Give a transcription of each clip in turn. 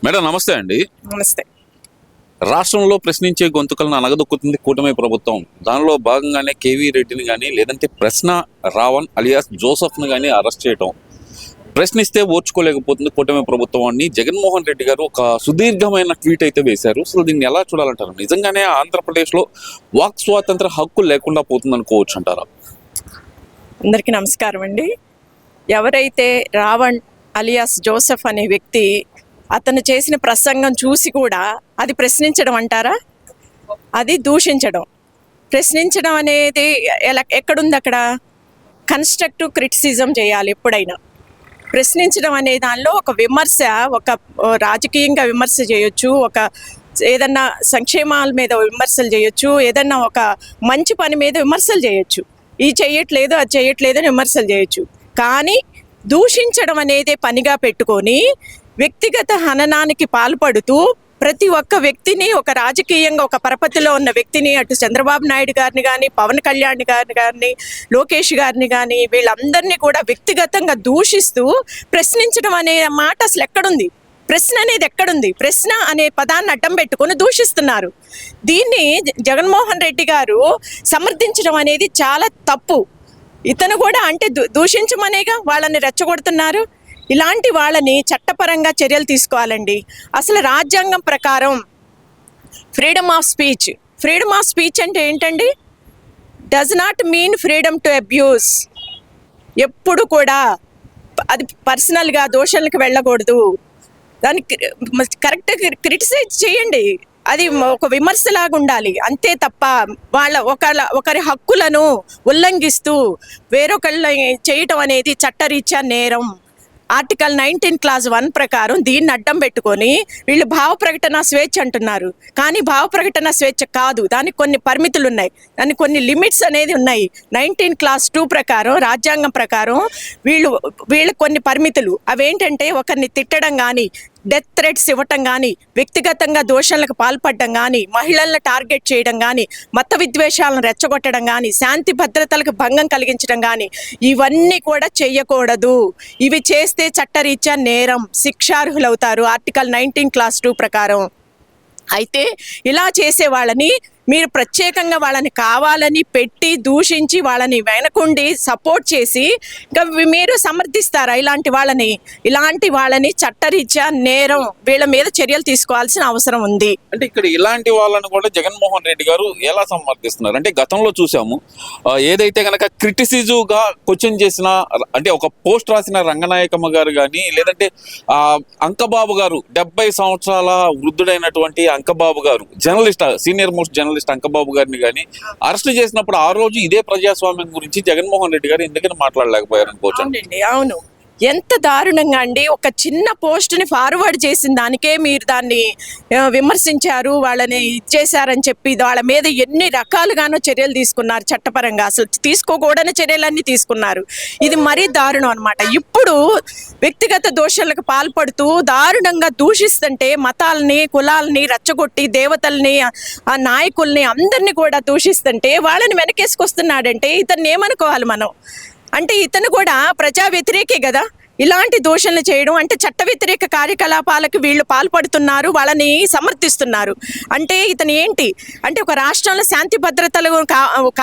Madam నమస్తే అండి. నమస్తే. రాష్ట్రంలో ప్రశ్నించే గొంతుకలను అనగదొక్కుతుంది కూటమి ప్రభుత్వం. దానిలో భాగంగానే కేవీ రెడ్డిని కానీ లేదంటే ప్రశ్న రావణ్ అలియాస్ జోసెఫ్ను కానీ అరెస్ట్ చేయటం, ప్రశ్నిస్తే ఓర్చుకోలేకపోతుంది కూటమి ప్రభుత్వం అని జగన్మోహన్ రెడ్డి గారు ఒక సుదీర్ఘమైన ట్వీట్ అయితే వేశారు. అసలు దీన్ని ఎలా చూడాలంటారు? నిజంగానే ఆంధ్రప్రదేశ్లో వాక్ స్వాతంత్ర హక్కు లేకుండా పోతుంది అనుకోవచ్చు అంటారా? అందరికీ నమస్కారం అండి. ఎవరైతే రావణ్ అలియాస్ జోసెఫ్ అనే వ్యక్తి అతను చేసిన ప్రసంగం చూసి కూడా అది ప్రశ్నించడం అంటారా? అది దూషించడం. ప్రశ్నించడం అనేది ఎక్కడుంది? అక్కడ కన్స్ట్రక్టివ్ క్రిటిసిజం చేయాలి ఎప్పుడైనా. ప్రశ్నించడం అనే దానిలో ఒక విమర్శ, ఒక రాజకీయంగా విమర్శ చేయొచ్చు, ఒక ఏదన్నా సంక్షేమాల మీద విమర్శలు చేయొచ్చు, ఏదన్నా ఒక మంచి పని మీద విమర్శలు చేయొచ్చు. ఇది చేయట్లేదు, అది చేయట్లేదు అని విమర్శలు చేయొచ్చు. కానీ దూషించడం అనేది పనిగా పెట్టుకొని వ్యక్తిగత హననానికి పాల్పడుతూ ప్రతి ఒక్క వ్యక్తిని, ఒక రాజకీయంగా ఒక పరపతిలో ఉన్న వ్యక్తిని, అటు చంద్రబాబు నాయుడు గారిని కానీ, పవన్ కళ్యాణ్ గారిని కానీ, లోకేష్ గారిని కానీ, వీళ్ళందరినీ కూడా వ్యక్తిగతంగా దూషిస్తూ ప్రశ్నించడం అనే మాట అసలు ఎక్కడుంది? ప్రశ్న అనేది ఎక్కడుంది? ప్రశ్న అనే పదాన్ని అడ్డం పెట్టుకొని దూషిస్తున్నారు. దీన్ని జగన్మోహన్ రెడ్డి గారు సమర్థించడం అనేది చాలా తప్పు. ఇతను కూడా అంటే దూషించమనేగా వాళ్ళని రెచ్చగొడుతున్నారు. ఇలాంటి వాళ్ళని చట్టపరంగా చర్యలు తీసుకోవాలండి. అసలు రాజ్యాంగం ప్రకారం ఫ్రీడమ్ ఆఫ్ స్పీచ్ అంటే ఏంటండి? Does not mean freedom to abuse. ఎప్పుడు కూడా అది పర్సనల్గా దోషాలకు వెళ్ళకూడదు. దానికి కరెక్ట్గా క్రిటిసైజ్ చేయండి, అది ఒక విమర్శలాగా ఉండాలి అంతే తప్ప ఒకరి హక్కులను ఉల్లంఘిస్తూ వేరొకళ్ళ చేయటం అనేది చట్టరీత్యా నేరం. ఆర్టికల్ 19 క్లాజ్ 1 ప్రకారం దీన్ని అడ్డం పెట్టుకొని వీళ్ళు భావ ప్రకటన స్వేచ్ఛ అంటున్నారు. కానీ భావ ప్రకటన స్వేచ్ఛ కాదు, దానికి కొన్ని పరిమితులు ఉన్నాయి, దానికి కొన్ని లిమిట్స్ అనేది ఉన్నాయి. 19 క్లాజ్ 2 ప్రకారం, రాజ్యాంగం ప్రకారం వీళ్ళు కొన్ని పరిమితులు. అవేంటంటే ఒకరిని తిట్టడం కానీ, డెత్ థ్రెట్స్ ఇవ్వటం కానీ, వ్యక్తిగతంగా దోషాలకు పాల్పడడం కానీ, మహిళలను టార్గెట్ చేయడం కానీ, మత విద్వేషాలను రెచ్చగొట్టడం కానీ, శాంతి భద్రతలకు భంగం కలిగించడం కానీ, ఇవన్నీ కూడా చెయ్యకూడదు. ఇవి చేస్తే చట్టరీత్యా నేరం, శిక్షార్హులవుతారు ఆర్టికల్ 19 క్లాజ్ 2 ప్రకారం. అయితే ఇలా చేసే వాళ్ళని మీరు ప్రత్యేకంగా వాళ్ళని కావాలని పెట్టి దూషించి వాళ్ళని వెనకుండి సపోర్ట్ చేసి ఇంకా మీరు సమర్థిస్తారా? ఇలాంటి వాళ్ళని చట్టరీత్యా నేరం, వీళ్ళ మీద చర్యలు తీసుకోవాల్సిన అవసరం ఉంది. అంటే ఇక్కడ ఇలాంటి వాళ్ళని కూడా జగన్మోహన్ రెడ్డి గారు ఎలా సమర్థిస్తున్నారు అంటే, గతంలో చూసాము ఏదైతే కనుక క్రిటిసిజుగా క్వశ్చన్ చేసిన, అంటే ఒక పోస్ట్ రాసిన రంగనాయకమ్మ గారు కానీ, లేదంటే అంకబాబు గారు 70 సంవత్సరాల వృద్ధుడైనటువంటి అంకబాబు గారు, journalist, senior most journalist Ankababu గారిని కానీ అరెస్ట్ చేసినప్పుడు ఆ రోజు ఇదే ప్రజాస్వామ్యం గురించి జగన్మోహన్ రెడ్డి గారు ఎందుకని మాట్లాడలేకపోయారు అనుకోవచ్చు. అవును, ఎంత దారుణంగా అండి. ఒక చిన్న పోస్ట్ని ఫార్వర్డ్ చేసిన దానికే మీరు దాన్ని విమర్శించారు, వాళ్ళని ఇచ్చేశారని చెప్పి వాళ్ళ మీద ఎన్ని రకాలుగానో చర్యలు తీసుకున్నారు. చట్టపరంగా అసలు తీసుకోకూడని చర్యలన్నీ తీసుకున్నారు. ఇది మరీ దారుణం అనమాట. ఇప్పుడు వ్యక్తిగత దోషాలకు పాల్పడుతూ దారుణంగా దూషిస్తుంటే, మతాలని, కులాలని రెచ్చగొట్టి, దేవతల్ని, ఆ నాయకుల్ని అందరినీ కూడా దూషిస్తుంటే వాళ్ళని వెనకేసుకొస్తున్నాడంటే ఇతన్ని ఏమనుకోవాలి మనం? అంటే ఇతను కూడా ప్రజా వ్యతిరేకే కదా. ఇలాంటి దోషణలు చేయడం అంటే చట్ట వ్యతిరేక కార్యకలాపాలకు వీళ్ళు పాల్పడుతున్నారు, వాళ్ళని సమర్థిస్తున్నారు. అంటే ఇతను ఏంటి అంటే, ఒక రాష్ట్రంలో శాంతి భద్రతలు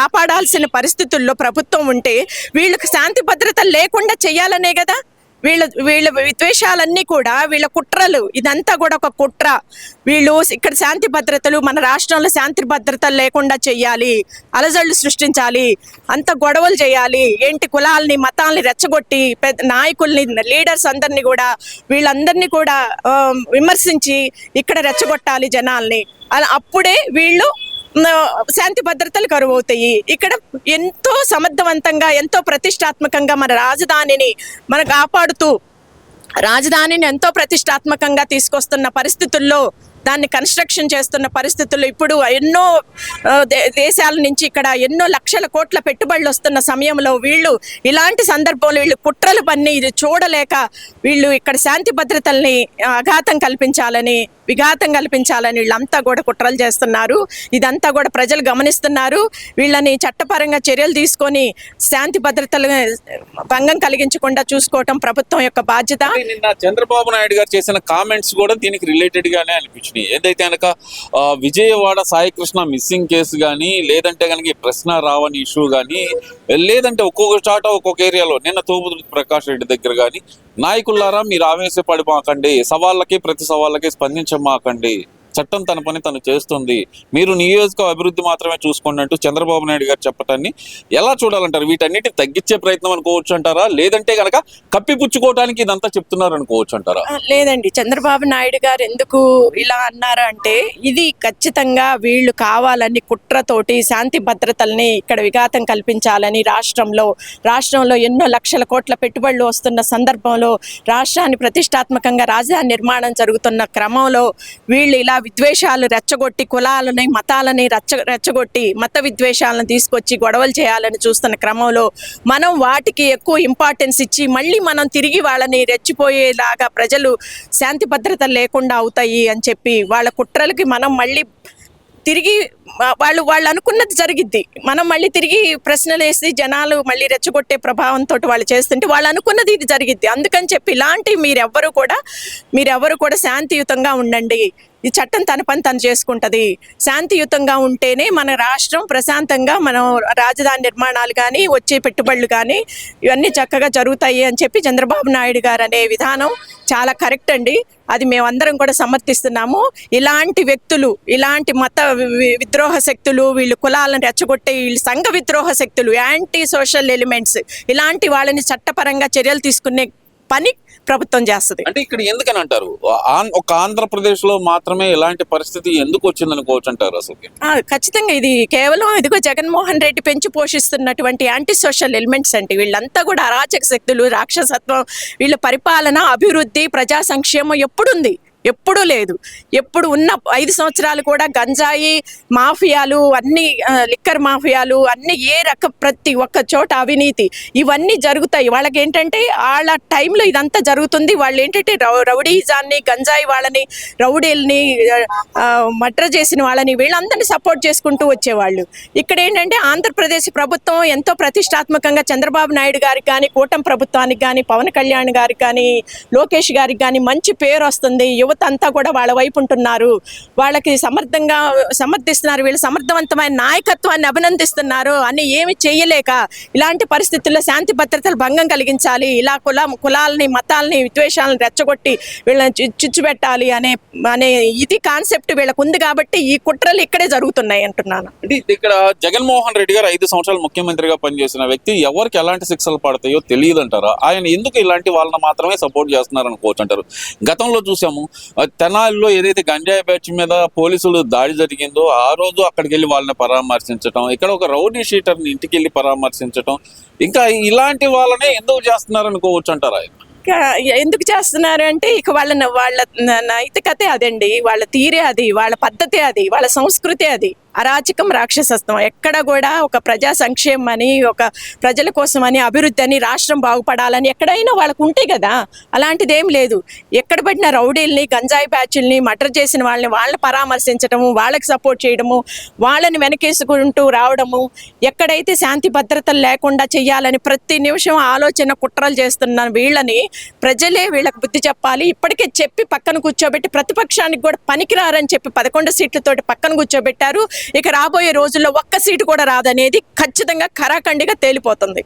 కాపాడాల్సిన పరిస్థితుల్లో ప్రభుత్వం ఉంటే వీళ్ళకి శాంతి భద్రతలు లేకుండా చేయాలనే కదా. వీళ్ళ విద్వేషాలన్నీ కూడా, వీళ్ళ కుట్రలు, ఇదంతా కూడా ఒక కుట్ర. వీళ్ళు ఇక్కడ శాంతి భద్రతలు, మన రాష్ట్రంలో శాంతి భద్రతలు లేకుండా చెయ్యాలి, అలజడులు సృష్టించాలి, అంత గొడవలు చేయాలి, ఏంటి కులాలని, మతాలని రెచ్చగొట్టి పెద్ద నాయకుల్ని, లీడర్స్ అందరినీ కూడా, వీళ్ళందరినీ కూడా విమర్శించి ఇక్కడ రెచ్చగొట్టాలి జనాల్ని. అప్పుడే వీళ్ళు శాంతి భద్రతలు కరువు అవుతాయి. ఇక్కడ ఎంతో సమర్థవంతంగా, ఎంతో ప్రతిష్టాత్మకంగా మన రాజధానిని కాపాడుతూ, రాజధానిని ఎంతో ప్రతిష్టాత్మకంగా తీసుకొస్తున్న పరిస్థితుల్లో దాన్ని కన్స్ట్రక్షన్ చేస్తున్న పరిస్థితుల్లో ఇప్పుడు ఎన్నో దేశాల నుంచి ఇక్కడ ఎన్నో లక్షల కోట్ల పెట్టుబడులు వస్తున్న సమయంలో వీళ్ళు ఇలాంటి సందర్భంలో వీళ్ళు కుట్రలు పన్ని ఇది చూడలేక వీళ్ళు ఇక్కడ శాంతి భద్రతల్ని విఘాతం కల్పించాలని వీళ్ళంతా కూడా కుట్రలు చేస్తున్నారు. ఇదంతా కూడా ప్రజలు గమనిస్తున్నారు. వీళ్ళని చట్టపరంగా చర్యలు తీసుకొని శాంతి భద్రతలు భంగం కలిగించకుండా చూసుకోవటం ప్రభుత్వం యొక్క బాధ్యత. నిన్న చంద్రబాబు నాయుడు గారు చేసిన కామెంట్స్ కూడా దీనికి రిలేటెడ్ గానే అనిపించినాయి. ఏదైతే కనుక విజయవాడ సాయికృష్ణ మిస్సింగ్ కేసు కానీ, లేదంటే కనుక ఈ ప్రశ్న రావని ఇష్యూ కానీ, లేదంటే ఒక్కొక్క చాట ఒక్కొక్క ఏరియాలో నిన్న తోపుదుర్తి ప్రకాష్ రెడ్డి దగ్గర కానీ, నాయకులారా మీరు ఆవేశపడిమాకండి, సవాళ్ళకి ప్రతి సవాళ్ళకి స్పందించమాకండి, చట్టం తన పని తను చేస్తుంది, మీరు నియోజక అభివృద్ధి మాత్రమే చూసుకోండి అంటూ చంద్రబాబు నాయుడు గారు చెప్పటాన్ని ఎలా చూడాలంటారు? వీటన్నిటి తగ్గించే ప్రయత్నం అనుకోవచ్చు అంటారా, లేదంటే కనుక కప్పిపుచ్చుకోవడానికి ఇదంతా చెప్తున్నారు అనుకోవచ్చు అంటారా? లేదండి, చంద్రబాబు నాయుడు గారు ఎందుకు ఇలా అన్నారు అంటే ఇది ఖచ్చితంగా వీళ్ళు కావాలని కుట్రతోటి శాంతి భద్రతల్ని ఇక్కడ విఘాతం కల్పించాలని రాష్ట్రంలో ఎన్నో లక్షల కోట్ల పెట్టుబడులు వస్తున్న సందర్భంలో రాష్ట్రాన్ని ప్రతిష్టాత్మకంగా రాజధాని నిర్మాణం జరుగుతున్న క్రమంలో వీళ్ళు ఇలా విద్వేషాలు రెచ్చగొట్టి కులాలని మతాలని రెచ్చగొట్టి మత విద్వేషాలను తీసుకొచ్చి గొడవలు చేయాలని చూస్తున్న క్రమంలో మనం వాటికి ఎక్కువ ఇంపార్టెన్స్ ఇచ్చి మళ్ళీ మనం తిరిగి వాళ్ళని రెచ్చిపోయేలాగా ప్రజలు శాంతి భద్రతలు లేకుండా అవుతాయి అని చెప్పి వాళ్ళ కుట్రలకి మనం మళ్ళీ తిరిగి వాళ్ళు అనుకున్నది జరిగిద్ది. మనం మళ్ళీ తిరిగి ప్రశ్నలు వేసి జనాలు మళ్ళీ రెచ్చగొట్టే ప్రభావంతో వాళ్ళు చేస్తుంటే వాళ్ళు అనుకున్నది ఇది జరిగిద్ది. అందుకని చెప్పి ఇలాంటి మీరెవ్వరు కూడా శాంతియుతంగా ఉండండి, ఈ చట్టం తన పని తను చేసుకుంటుంది, శాంతియుతంగా ఉంటేనే మన రాష్ట్రం ప్రశాంతంగా మనం రాజధాని నిర్మాణాలు కానీ వచ్చే పెట్టుబడులు కానీ ఇవన్నీ చక్కగా జరుగుతాయి అని చెప్పి చంద్రబాబు నాయుడు గారు అనే విధానం చాలా కరెక్ట్ అండి. అది మేమందరం కూడా సమర్థిస్తున్నాము. ఇలాంటి వ్యక్తులు, ఇలాంటి మత విద్రోహ శక్తులు, వీళ్ళు కులాలను రెచ్చగొట్టే వీళ్ళు సంఘ విద్రోహ శక్తులు, యాంటీ సోషల్ ఎలిమెంట్స్, ఇలాంటి వాళ్ళని చట్టపరంగా చర్యలు తీసుకునే పని ప్రభుత్వం చేస్తుంది. అంటే ఇక్కడ ఎందుకని అంటారు ఒక ఆంధ్రప్రదేశ్ లో మాత్రమే ఇలాంటి పరిస్థితి ఎందుకు వచ్చిందనుకోవచ్చు అంటారు? అసలు ఖచ్చితంగా ఇది కేవలం ఇదిగో జగన్మోహన్ రెడ్డి పెంచి పోషిస్తున్నటువంటి యాంటీ సోషల్ ఎలిమెంట్స్ అంటే వీళ్ళంతా కూడా అరాచక శక్తులు, రాక్షసత్వం, వీళ్ళ పరిపాలన, అభివృద్ధి, ప్రజా సంక్షేమం ఎప్పుడూ లేదు. ఎప్పుడు ఉన్న 5 సంవత్సరాలు కూడా గంజాయి మాఫియాలు, అన్ని లిక్కర్ మాఫియాలు, అన్ని ప్రతి ఒక్క చోట అవినీతి ఇవన్నీ జరుగుతాయి. వాళ్ళకి ఏంటంటే వాళ్ళ టైంలో ఇదంతా జరుగుతుంది. వాళ్ళు ఏంటంటే రౌడీజాన్ని, గంజాయి వాళ్ళని, రౌడీల్ని, మర్డర్ చేసిన వాళ్ళని వీళ్ళందరినీ సపోర్ట్ చేసుకుంటూ వచ్చేవాళ్ళు. ఇక్కడ ఏంటంటే ఆంధ్రప్రదేశ్ ప్రభుత్వం ఎంతో ప్రతిష్టాత్మకంగా చంద్రబాబు నాయుడు గారికి కానీ, కూటమి ప్రభుత్వానికి కానీ, పవన్ కళ్యాణ్ గారికి కానీ, లోకేష్ గారికి కానీ మంచి పేరు వస్తుంది. అంతా కూడా వాళ్ళ వైపు ఉంటున్నారు, వాళ్ళకి సమర్థిస్తున్నారు, వీళ్ళు సమర్థవంతమైన నాయకత్వాన్ని అభినందిస్తున్నారు అని ఏమి చేయలేక ఇలాంటి పరిస్థితుల్లో శాంతి భద్రతలు భంగం కలిగించాలి, ఇలా కులాలని మతాలని విద్వేషాలను రెచ్చగొట్టి వీళ్ళని చిచ్చుపెట్టాలి అనే ఇది కాన్సెప్ట్ వీళ్ళకు ఉంది కాబట్టి ఈ కుట్రలు ఇక్కడే జరుగుతున్నాయి అంటున్నాను. ఇక్కడ జగన్మోహన్ రెడ్డి గారు 5 సంవత్సరాలు ముఖ్యమంత్రిగా పనిచేసిన వ్యక్తి, ఎవరికి ఎలాంటి శిక్షలు పడతాయో తెలియదు అంటారా? ఆయన ఎందుకు ఇలాంటి వాళ్ళని మాత్రమే సపోర్ట్ చేస్తున్నారు అనుకోవచ్చు అంటారు? గతంలో చూసాము తెనాలిలో ఏదైతే గంజాయి బ్యాచ్ మీద పోలీసులు దాడి జరిగిందో ఆ రోజు అక్కడికి వెళ్ళి వాళ్ళని పరామర్శించడం, ఇక్కడ ఒక రౌడీ షీటర్ని ఇంటికి వెళ్ళి పరామర్శించడం, ఇంకా ఇలాంటి వాళ్ళనే ఎందుకు చేస్తున్నారు అనుకోవచ్చు అంటారా? ఎందుకు చేస్తున్నారు అంటే ఇక వాళ్ళ నైతికతే అదండి, వాళ్ళ తీరే అది, వాళ్ళ పద్ధతే అది, వాళ్ళ సంస్కృతి అది. అరాచకం, రాక్షసత్వం. ఎక్కడ కూడా ఒక ప్రజా సంక్షేమం అని, ఒక ప్రజల కోసం అని, అభివృద్ధి అని, రాష్ట్రం బాగుపడాలని ఎక్కడైనా వాళ్ళకు ఉంటాయి కదా, అలాంటిది ఏం లేదు. ఎక్కడ పడిన రౌడీల్ని, గంజాయి బ్యాచుల్ని, మర్డర్ చేసిన వాళ్ళని పరామర్శించడము, వాళ్ళకి సపోర్ట్ చేయడము, వాళ్ళని వెనకేసుకుంటూ రావడము, ఎక్కడైతే శాంతి భద్రతలు లేకుండా చెయ్యాలని ప్రతి నిమిషం ఆలోచన కుట్రలు చేస్తున్న వీళ్ళని ప్రజలే వీళ్ళకి బుద్ధి చెప్పాలి. ఇప్పటికే చెప్పి పక్కన కూర్చోబెట్టి ప్రతిపక్షానికి కూడా పనికిరారని చెప్పి 11 సీట్లతోటి పక్కన కూర్చోబెట్టారు. ఇక రాబోయే రోజుల్లో ఒక్క సీటు కూడా రాదనేది ఖచ్చితంగా ఖరాఖండిగా తేలిపోతుంది.